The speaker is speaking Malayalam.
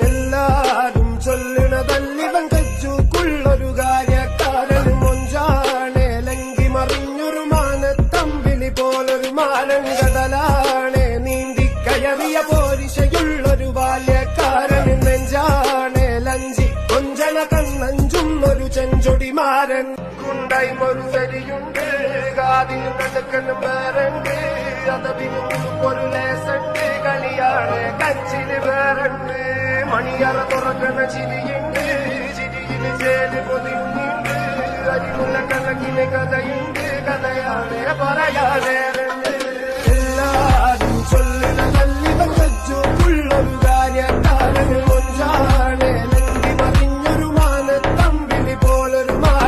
എല്ലാരും ചൊല്ലണതല്ലിവൻ കജ്ജുക്കുള്ളൊരു കാര്യക്കാരൻ മൊഞ്ചാണേ ലങ്കി മറിഞ്ഞൊരു മാനത്തമ്പിളി പോലൊരു മാനൻ കടലാണേ നീന്തിക്കയറിയ പോരിശയുള്ളൊരു ബാല്യക്കാരൻ നെഞ്ചാണേ ലഞ്ചി കൊഞ്ചന കണ്ണഞ്ചുന്നൊരു ചെഞ്ചൊടിമാരൻ കുണ്ടായി മൊരുസരിയുണ്ട് കാതിന് കടക്കനും വേറുണ്ട് അതവിനും ഒരു ലേസുണ്ട് കളിയാണ് കച്ചിന് വേറുണ്ട് മണിയറ തുറക്കണ ചിരിയുണ്ട് ചിരിയില് ചേല് പൊതിയുന്നുണ്ട് അരിമുള്ള കണക്കിന് കഥയുണ്ട് കഥയാണ് പറയാതെ